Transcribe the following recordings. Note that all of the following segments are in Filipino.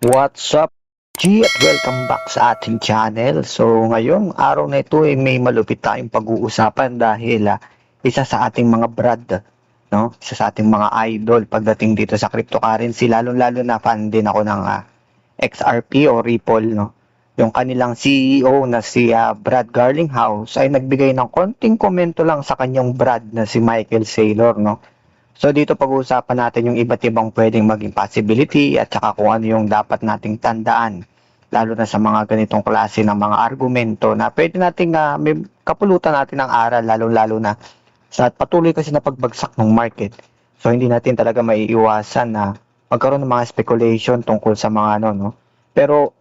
What's up, G? At welcome back sa ating channel. So, ngayong araw na ito ay may malupit tayong pag-uusapan dahil isa sa ating mga brad, no? Isa sa ating mga idol pagdating dito sa cryptocurrency, lalo-lalo na fan din ako ng XRP o Ripple, no? Yung kanilang CEO na si Brad Garlinghouse ay nagbigay ng konting komento lang sa kanyang brad na si Michael Saylor, no? So dito pag-uusapan natin yung iba't ibang pwedeng maging possibility at saka kung ano yung dapat nating tandaan lalo na sa mga ganitong klase ng mga argumento na pwede nating may kapulutan natin ng aral lalo-lalo na sa patuloy kasi na pagbagsak ng market. So hindi natin talaga maiiwasan na magkaroon ng mga speculation tungkol sa mga ano, no. Pero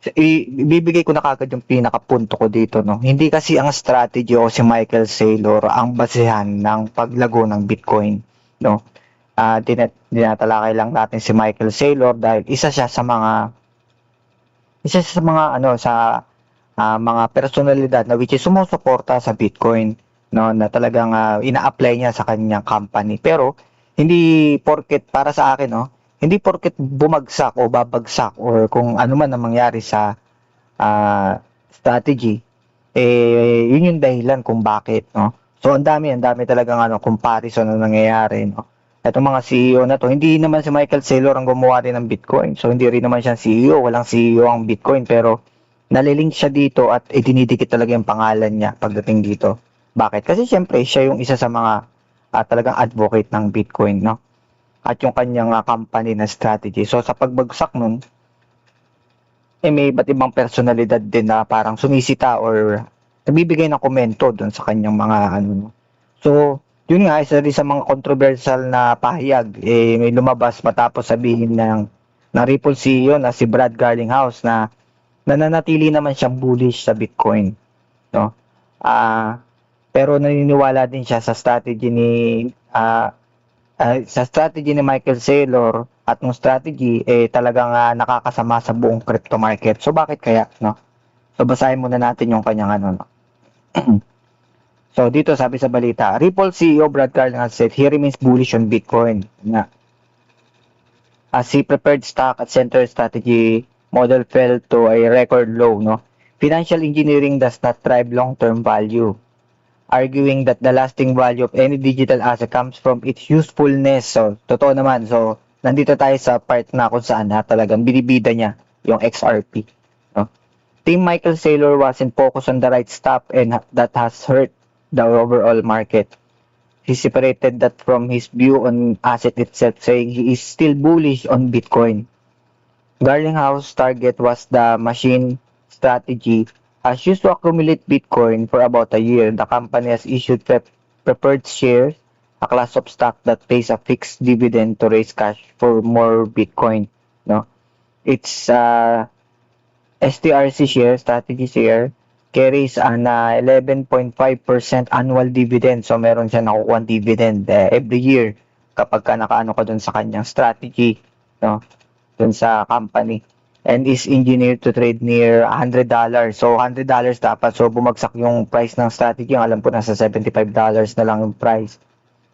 ibibigay ko na kagad yung pinakapunto ko dito, no. Hindi kasi ang strategy o si Michael Saylor ang basehan ng paglago ng Bitcoin, no. Tinatalakay lang natin si Michael Saylor dahil isa siya sa mga ano sa mga personalidad na which is sumusuporta sa Bitcoin, no, na talagang ina-apply niya sa kanyang company. Pero hindi porket para sa akin, no, hindi porket bumagsak o babagsak or kung ano man ang mangyari sa strategy, yun yung dahilan kung bakit, no. So ang dami talagang comparison na nangyayari, no. Itong mga CEO na to, hindi naman si Michael Saylor ang gumawa din ng Bitcoin. So hindi rin naman siya CEO, walang CEO ang Bitcoin pero nalilink siya dito at idinidikit talaga yung pangalan niya pagdating dito. Bakit? Kasi syempre siya yung isa sa mga talagang advocate ng Bitcoin, no? At yung kanyang company na strategy. So sa pagbagsak nun, may iba't ibang personalidad din na parang sumisita or nagbibigay ng komento doon sa kanyang mga ano. No? So, yun nga, isa rin sa mga controversial na pahayag, may lumabas matapos sabihin ng Ripple CEO na si Brad Garlinghouse na nananatili naman siyang bullish sa Bitcoin, no? Pero naniniwala din siya sa strategy ni Michael Saylor at ng strategy talagang nakakasama sa buong crypto market. So bakit kaya, no? So basahin muna natin yung kanyang ano, no? So dito sabi sa balita, Ripple CEO Brad Garlinghouse said he remains bullish on Bitcoin. Na as he prepared stock at center strategy model fell to a record low, no? Financial engineering does not drive long-term value, arguing that the lasting value of any digital asset comes from its usefulness. So, totoo naman. So, nandito tayo sa part na kung saan talagang binibida niya yung XRP. No? Team Michael Saylor wasn't focused on the right stuff and that has hurt the overall market. He separated that from his view on asset itself, saying he is still bullish on Bitcoin. Garlinghouse target was the machine strategy. As used to accumulate Bitcoin for about a year, the company has issued preferred shares, a class of stock that pays a fixed dividend to raise cash for more Bitcoin. No, its STRC share, strategy share, carries an 11.5% annual dividend. So meron siya nakukuha dividend every year kapag nakaano ka dun sa kanyang strategy, no? Dun sa company. And is engineered to trade near $100. So $100 dapat. So bumagsak yung price ng strategy. Ang alam ko nasa $75 na lang yung price.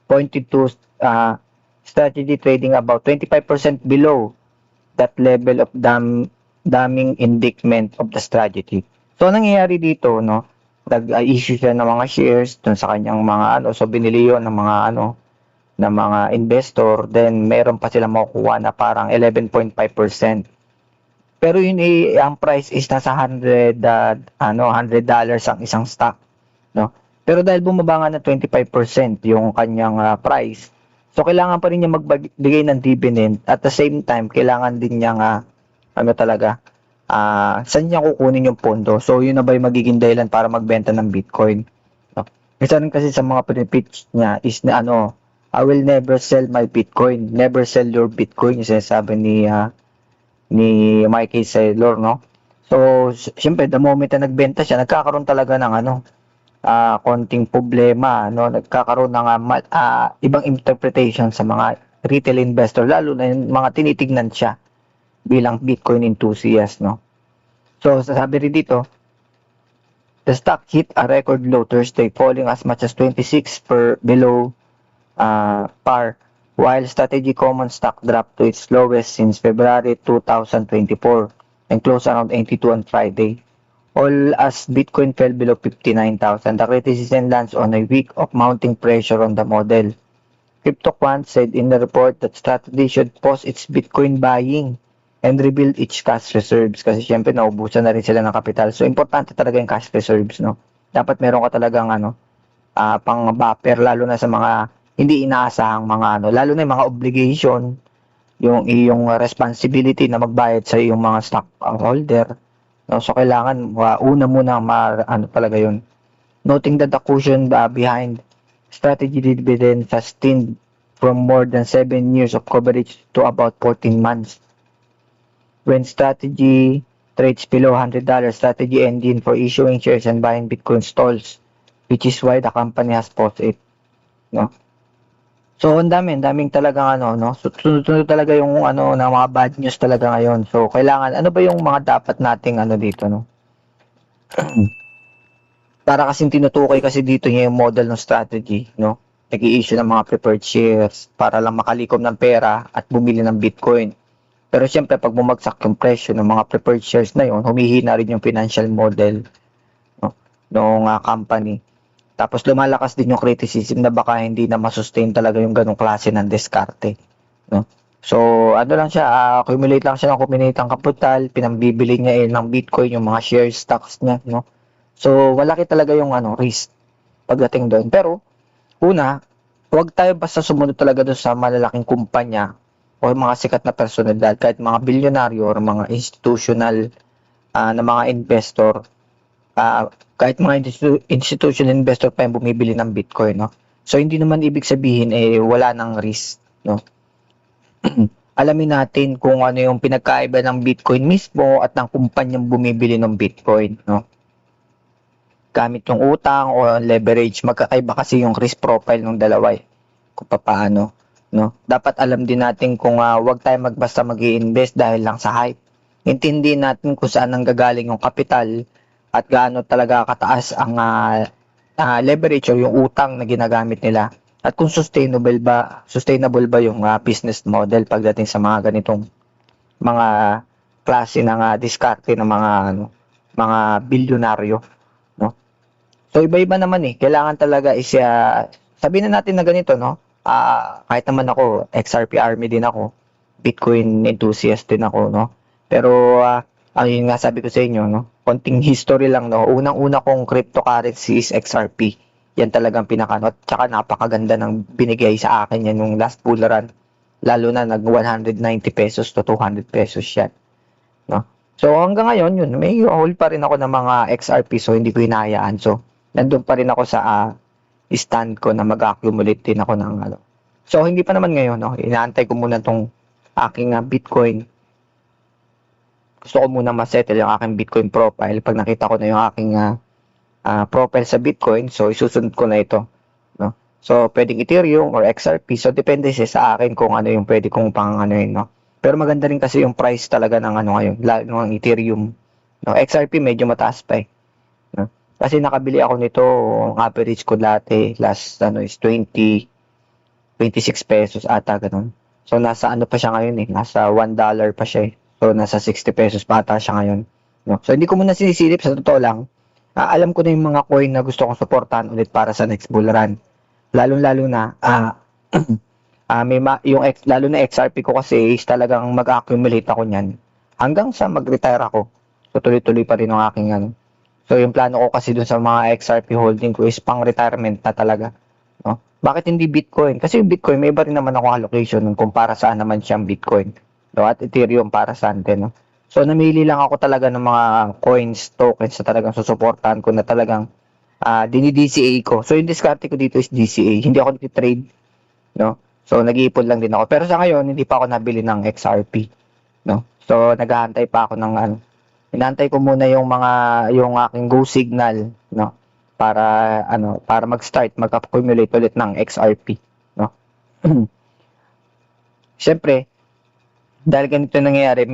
Pointed to strategy trading about 25% below that level of daming indictment of the strategy. So nangyayari dito, no, nag-issue siya ng mga shares dun sa kanyang mga ano, so binili yon ng mga ano, ng mga investor, then meron pa silang makukuha na parang 11.5%. Pero yun ang price is nasa $100 ang isang stock, no? Pero dahil bumaba nga na 25% yung kanyang price, so kailangan pa rin niya magbigay ng dividend at the same time kailangan din niya ano talaga saan niya kukunin yung pondo. So yun na ba yung magiging dahilan para magbenta ng Bitcoin, no? Isa rin kasi sa mga pinipitch niya is na ano, I will never sell my Bitcoin, never sell your Bitcoin, yung sinasabi ni Mikey Saylor, no? So syempre the moment na nagbenta siya, nagkakaroon talaga ng ano, konting problema, no? Nagkakaroon ng ibang interpretation sa mga retail investor, lalo na yung mga tinitignan siya bilang Bitcoin enthusiast, no? So sasabi rin dito, the stock hit a record low Thursday, falling as much as 26 per below par while Strategy common stock dropped to its lowest since February 2024 and closed around 82 on Friday. All as Bitcoin fell below 59,000, the criticism lands on a week of mounting pressure on the model. CryptoQuant said in the report that Strategy should pause its Bitcoin buying and rebuild its cash reserves kasi syempre naubusan na rin sila ng kapital. So importante talaga yung cash reserves, no? Dapat meron ka talagang pang buffer lalo na sa mga hindi inaasahang mga lalo na yung mga obligation, yung iyong responsibility na magbayad sa iyong mga stockholder. No? So kailangan una muna talaga yun. Noting that the cushion behind Strategy dividend sustained from more than 7 years of coverage to about 14 months. When Strategy trades below $100, Strategy engine for issuing shares and buying Bitcoin stalls, which is why the company has paused it. No? So, ang daming talagang no? So, sunod-sunod talaga yung na mga bad news talaga ngayon. So, kailangan, ano ba yung mga dapat nating dito, no? Para kasing tinutukoy kasi dito niya yung model ng Strategy, no? Nag-i-issue ng mga preferred shares para lang makalikom ng pera at bumili ng Bitcoin. Pero siyempre, pag bumagsak yung presyo ng mga preferred shares na yun, humihina rin yung financial model, no? Noong company. Tapos lumalakas din yung criticism na baka hindi na masustain talaga yung ganong klase ng diskarte, no? So, lang siya, accumulate lang siya ng kuminitang kapital, pinambibili niya ng Bitcoin, yung mga share stocks niya, no? So, malaki talaga yung risk pagdating doon. Pero, una, huwag tayo basta sumunod talaga doon sa malalaking kumpanya o mga sikat na personalidad, kahit mga bilyonaryo o mga institutional na mga investor, kahit mga institutional investor pa yung bumibili ng Bitcoin, no? So, hindi naman ibig sabihin wala ng risk, no? Alamin natin kung ano yung pinagkaiba ng Bitcoin mismo at ng kumpanyang bumibili ng Bitcoin, no? Gamit yung utang o leverage, magkakaiba kasi yung risk profile ng dalawa kung paano, no? Dapat alam din natin kung wag tayo magbasta mag-i-invest dahil lang sa hype. Intindihin natin kung saan nanggagaling yung kapital at gaano talaga kataas ang leverage o yung utang na ginagamit nila at kung sustainable ba yung business model pagdating sa mga ganitong mga klase ng diskarte ng mga bilyonaryo. So, iba-iba naman Kailangan talaga sabihin na natin na ganito, no? Kahit naman ako, XRP army din ako. Bitcoin enthusiast din ako, no? Pero, yun nga sabi ko sa inyo, no? Konting history lang, no? Unang-una kong cryptocurrency is XRP. Yan talagang pinaka-no? Tsaka napakaganda ng binigay sa akin yan yung last bull run. Lalo na nag 190 pesos to 200 pesos yan, no? So, hanggang ngayon, yun, may hold pa rin ako ng mga XRP, so hindi ko hinahayaan. So, nandun pa rin ako sa stand ko na mag-accumulate din ako ng So, hindi pa naman ngayon, no? Inaantay ko muna tong aking Bitcoin. Gusto ko muna ma-settle yung aking Bitcoin profile. Pag nakita ko na yung aking profile sa Bitcoin, so isusunod ko na ito, no? So, pwedeng Ethereum or XRP. So, depende sa akin kung ano yung pwede kong yun, no? Pero maganda rin kasi yung price talaga ng ngayon, lalo ng Ethereum. No? XRP medyo mataas pa no? Kasi nakabili ako nito, ang average ko dati, last is 26 pesos ata, ganun. So, nasa pa siya ngayon nasa $1 pa siya So, nasa 60 pesos pa ata siya ngayon. No? So, hindi ko muna sinisilip, sa totoo lang. Alam ko na yung mga coin na gusto kong supportan ulit para sa next bull run. Lalo-lalo na, lalo na XRP ko kasi is talagang mag-accumulate ako niyan hanggang sa mag-retire ako. So, tuloy-tuloy pa rin ang aking So, yung plano ko kasi dun sa mga XRP holding ko is pang-retirement na talaga. No? Bakit hindi Bitcoin? Kasi yung Bitcoin, may iba rin naman ako allocation kung para saan naman siyang Bitcoin. No? At Ethereum para saan din. No? So, namili lang ako talaga ng mga coins, tokens na talagang susuportahan ko na talagang dini-DCA ko. So, yung diskarte ko dito is DCA. Hindi ako nag-trade. No? So, nag-iipon lang din ako. Pero sa ngayon, hindi pa ako nabili ng XRP. No? So, naghahantay pa ako ng inaantay ko muna yung aking go signal, no? Para mag-start, mag-accumulate ulit ng XRP, no? Siyempre, dahil ganito nangyayari,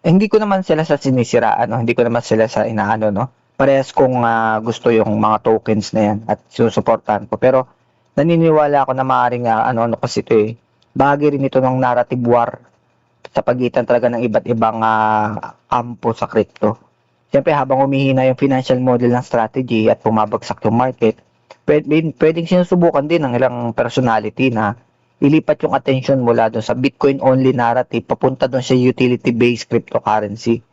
hindi ko naman sila sa sinisiraan, no? Hindi ko naman sila sa inaano, no? Parehas kong gusto yung mga tokens na yan at susuportahan ko. Pero, naniniwala ako na maaaring kasi ito bahagi rin ito ng narrative war sa pagitan talaga ng iba't ibang kampo sa crypto. Siyempre, habang humihina yung financial model ng strategy at bumabagsak yung market, pwedeng sinusubukan din ng ilang personality na ilipat yung attention mula doon sa Bitcoin-only narrative papunta doon sa utility-based cryptocurrency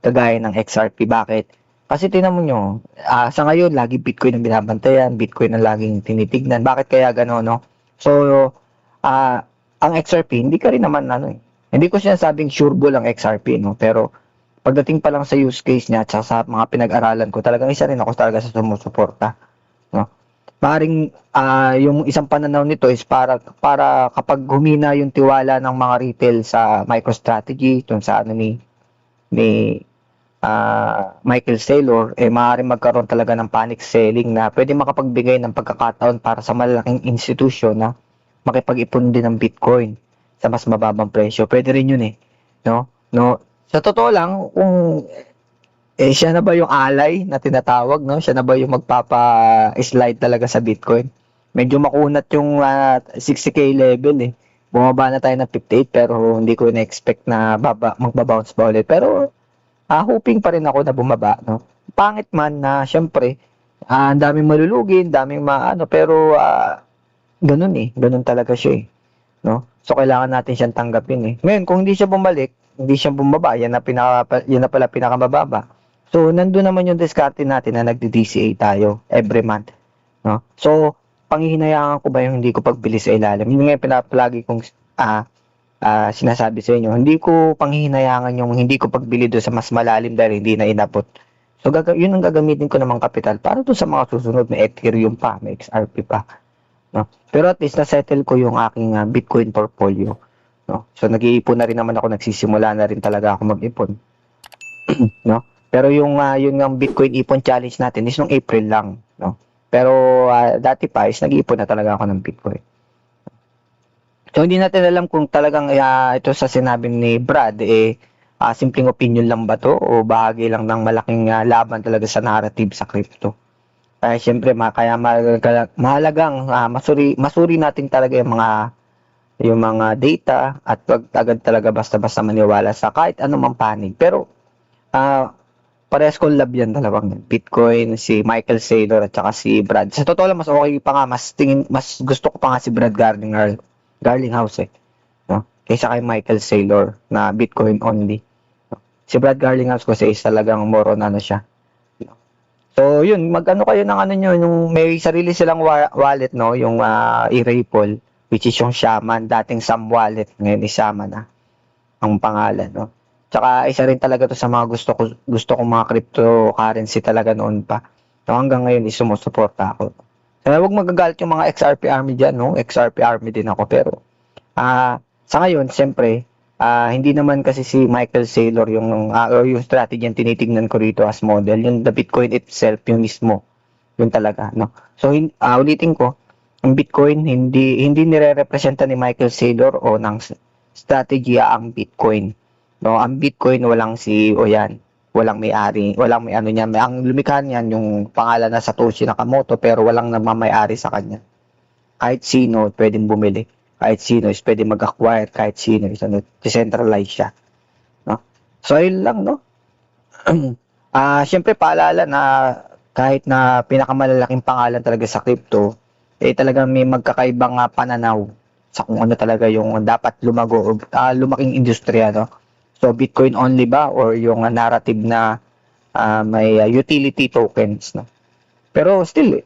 kagaya ng XRP. Bakit? Kasi tinan mo nyo, sa ngayon, lagi Bitcoin ang binabantayan, Bitcoin ang laging tinitignan. Bakit kaya gano'n, no? So, ang XRP, hindi ka rin naman, hindi ko sinasabing sureball ang XRP, no? Pero, pagdating pa lang sa use case niya at sa mga pinag-aralan ko, talagang isa rin ako talaga sa sumusuporta, no? Maring yung isang pananaw nito is para kapag humina yung tiwala ng mga retail sa MicroStrategy, tun sa ni Michael Saylor, maaaring magkaroon talaga ng panic selling na pwede makapagbigay ng pagkakataon para sa malalaking institusyon na makipag-ipon din ng Bitcoin sa mas mababang presyo. Pwede rin yun no? Sa totoo lang, kung siya na ba yung alay na tinatawag, no? Siya na ba yung magpapa-slide talaga sa Bitcoin? Medyo makunat yung 60k level Bumaba na tayo ng 58 pero hindi ko na-expect na magbabounce ba ulit. Pero hoping pa rin ako na bumaba, no? Pangit man na syempre, ang daming malulugi, daming pero ganun ganun talaga siya no? So kailangan natin siyang tanggapin Ngayon, kung hindi siya bumalik, hindi siya bumaba, yan na pala pinakamababa. So nandun naman yung diskarte natin na nagdi-DCA tayo every month, no? So panghihinayaan ko ba yung hindi ko pagbili sa ilalim? Yun nga pinapalagi kong sinasabi sa inyo, hindi ko panghihinayangan yung hindi ko pagbili doon sa mas malalim dahil hindi na inabot. So yun ang gagamitin ko namang kapital para doon sa mga susunod, may Ethereum pa, may XRP pa, no? Pero at least na-settle ko yung aking Bitcoin portfolio, no? So nag-iipon na rin naman ako, nagsisimula na rin talaga ako mag-ipon, no? Pero yung Bitcoin ipon challenge natin is nung April lang, no? Pero dati pa is nag-iipon na talaga ako ng Bitcoin. So hindi natin alam kung talagang ito sa sinabi ni Brad simpleng opinion lang ba to o bahagi lang ng malaking laban talaga sa narrative sa crypto. Siyempre kaya mahalagang masuri natin talaga yung mga data at wag agad talaga basta-basta maniwala sa kahit anumang panig. Pero parehas collab yan dalawang Bitcoin, si Michael Saylor at saka si Brad. Sa totoo lang, mas okay pa nga, mas gusto ko pa nga si Brad Garlinghouse no? Kaysa kay Michael Saylor na Bitcoin only. No? Si Brad Garlinghouse kasi is talagang more on siya. No? So yun, mag-ano kayo ng nyo, yung may sarili silang wallet, no? Yung e-Ripple, which is yung Shaman, dating Sam Wallet, ngayon is Shaman ang pangalan, no? Tsaka isa rin talaga to sa mga gusto kong mga cryptocurrency talaga noon pa. So hanggang ngayon is sumusuporta ako. So huwag magagalit yung mga XRP army dyan, no? XRP army din ako. Pero sa ngayon, siyempre, hindi naman kasi si Michael Saylor yung strategy yung tinitignan ko rito as model. Yung the Bitcoin itself, yung mismo. Yun talaga, no? So ulitin ko, ang Bitcoin hindi nire-representa ni Michael Saylor o ng strategy ang Bitcoin. No, ang Bitcoin walang CEO yan. Walang may-ari, walang may niyan. Ang lumikha niyan yung pangalan na Satoshi Nakamoto pero walang nagmamay-ari sa kanya. Kahit sino pwedeng bumili. Kahit sino is pwedeng mag-acquire, kahit sino is decentralized siya. No? So ayun lang, no. Syempre paalala na kahit na pinakamalalaking pangalan talaga sa crypto, talagang may magkakaibang pananaw sa kung ano talaga yung dapat lumago, lumaking industriya, no. So, Bitcoin only ba or yung narrative na may utility tokens, no? Pero still,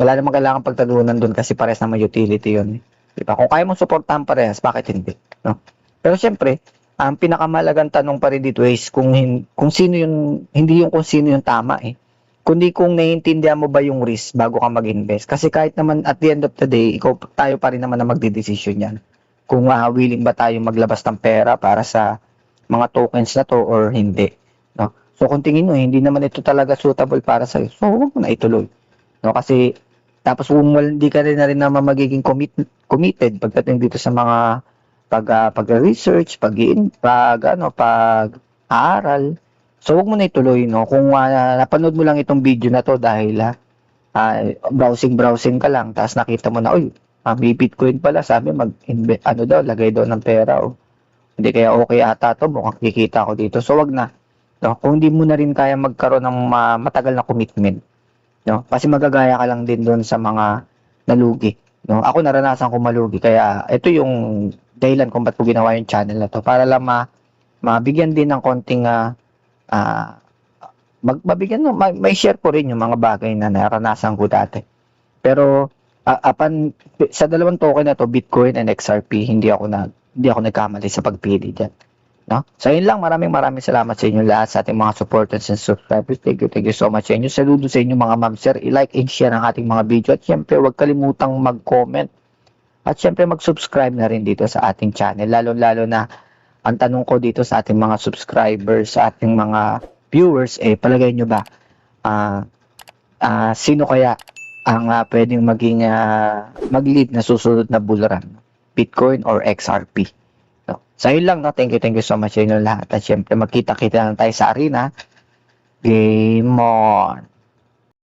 wala namang kailangan pagtalunan doon kasi parehas naman utility yun. Diba? Kung kaya mong suportahan parehas, bakit hindi? No? Pero syempre, ang pinakamalagang tanong pa rin dito is kung sino yung, hindi yung kung sino yung tama kundi kung naiintindihan mo ba yung risk bago ka mag-invest. Kasi kahit naman at the end of the day, tayo pa rin naman na magdedesisyon yan. Kung willing ba tayo maglabas ng pera para sa mga tokens na to or hindi, no? So kung tingin mo hindi naman ito talaga suitable para sa so huwag mo na ituloy, no? Kasi tapos kung hindi ka rin naman magiging committed pagdating dito sa mga pag-research, pag-aaral, so huwag mo na ituloy, no? Kung napanood mo lang itong video na to dahil browsing ka lang tapos nakita mo na, uy, May Bitcoin pala, sabi ano daw, lagay daw ng pera. Oh. Hindi kaya okay ata to, mukhang kikita ko dito. So, wag na. No? Kung hindi mo na rin kaya magkaroon ng matagal na commitment, no? Kasi magagaya ka lang din doon sa mga nalugi, no? Ako naranasan ko malugi, kaya ito yung dahilan kung ba't ko ginawa yung channel na to, para lang mabigyan din ng konting ah, mabigyan no, may share ko rin yung mga bagay na naranasan ko dati. Pero sa dalawang token na to, Bitcoin and XRP, hindi ako nagkamali sa pagpili diyan. No? So yun lang, maraming salamat sa inyo lahat, sa ating mga supporters and subscribers. Thank you so much sa inyo. Saludo sa inyo mga ma'am sir. I-like and share ang ating mga video. At syempre, huwag kalimutang mag-comment. At syempre, mag-subscribe na rin dito sa ating channel. Lalo na, ang tanong ko dito sa ating mga subscribers, sa ating mga viewers, palagay nyo ba, sino kaya ang pwedeng maging mag-lead na susunod na bull run? Bitcoin or XRP? So, yun lang, no? Thank you so much sa inyo lahat. At syempre, magkita-kita lang tayo sa arena. Game on!